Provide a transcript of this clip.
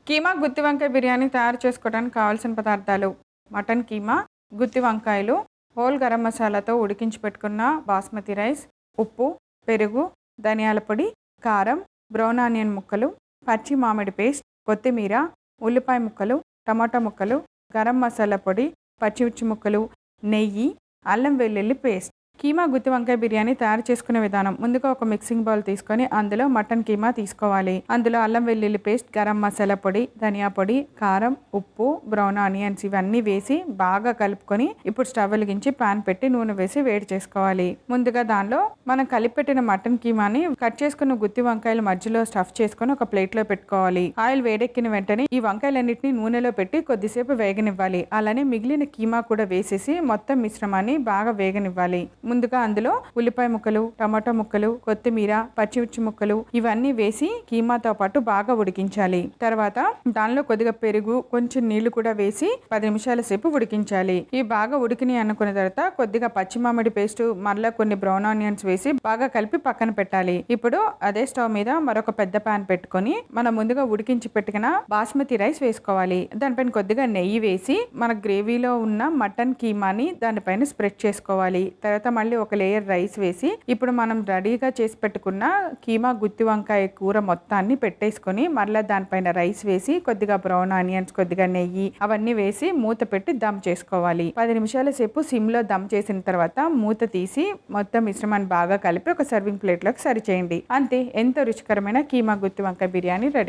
కీమా గుత్తి వంకాయ బిర్యానీ తయారు చేసుకోవడానికి కావాల్సిన పదార్థాలు: మటన్ కీమా, గుత్తి వంకాయలు, హోల్ గరం మసాలాతో ఉడికించి పెట్టుకున్న బాస్మతి రైస్, ఉప్పు, పెరుగు, ధనియాల పొడి, కారం, బ్రౌన్ ఆనియన్ ముక్కలు, పచ్చి మామిడి పేస్ట్, కొత్తిమీర, ఉల్లిపాయ ముక్కలు, టమాటా ముక్కలు, గరం మసాలా పొడి, పచ్చిమిర్చి ముక్కలు, నెయ్యి, అల్లం వెల్లుల్లి పేస్ట్. కీమా గుత్తి వంకాయ బిర్యానీ తయారు చేసుకునే విధానం: ముందుగా ఒక మిక్సింగ్ బౌల్ తీసుకొని అందులో మటన్ కీమా తీసుకోవాలి. అందులో అల్లం వెల్లుల్లి పేస్ట్, గరం మసాలా పొడి, ధనియా పొడి, కారం, ఉప్పు, బ్రౌన్ ఆనియన్స్ ఇవన్నీ వేసి బాగా కలుపుకొని ఇప్పుడు స్టవ్ వెలిగించి పాన్ పెట్టి నూనె వేసి వేడి చేసుకోవాలి. ముందుగా దానిలో మనం కలిపెట్టిన మటన్ కీమాని కట్ చేసుకున్న గుత్తి వంకాయల మధ్యలో స్టఫ్ చేసుకొని ఒక ప్లేట్లో పెట్టుకోవాలి. ఆయిల్ వేడెక్కిన వెంటనే ఈ వంకాయలన్నింటినీ నూనెలో పెట్టి కొద్దిసేపు వేగనివ్వాలి. అలానే మిగిలిన కీమా కూడా వేసేసి మొత్తం మిశ్రమాన్ని బాగా వేగనివ్వాలి. ముందుగా అందులో ఉల్లిపాయ ముక్కలు, టమాటో ముక్కలు, కొత్తిమీర, పచ్చిమిర్చి ముక్కలు ఇవన్నీ వేసి కీమాతో పాటు బాగా ఉడికించాలి. తర్వాత దానిలో కొద్దిగా పెరుగు, కొంచెం నీళ్లు కూడా వేసి 10 నిమిషాల సేపు ఉడికించాలి. ఇవి బాగా ఉడికిని అనుకున్న తర్వాత కొద్దిగా పచ్చి మామిడి పేస్ట్, మరలా కొన్ని బ్రౌన్ ఆనియన్స్ వేసి బాగా కలిపి పక్కన పెట్టాలి. ఇప్పుడు అదే స్టవ్ మీద మరొక పెద్ద పాన్ పెట్టుకొని మనం ముందుగా ఉడికించి పెట్టుకున్న బాస్మతి రైస్ వేసుకోవాలి. దానిపైన కొద్దిగా నెయ్యి వేసి మన గ్రేవీలో ఉన్న మటన్ కీమాని దానిపైన స్ప్రెడ్ చేసుకోవాలి. తర్వాత మళ్ళీ ఒక లేయర్ రైస్ వేసి ఇప్పుడు మనం రెడీగా చేసి పెట్టుకున్న కీమా గుత్తి వంకాయ కూర మొత్తాన్ని పెట్టేసుకొని మరలా దానిపైన రైస్ వేసి కొద్దిగా బ్రౌన్ ఆనియన్స్, కొద్దిగా నెయ్యి అవన్నీ వేసి మూత పెట్టి దమ్ చేసుకోవాలి. 10 నిమిషాల సేపు సిమ్లో దమ్ చేసిన తర్వాత మూత తీసి మొత్తం మిశ్రమాన్ని బాగా కలిపి ఒక సర్వింగ్ ప్లేట్లోకి సర్వ్ చేయండి. అంతే, ఎంతో రుచికరమైన కీమా గుత్తి వంకాయ బిర్యానీ రెడీ.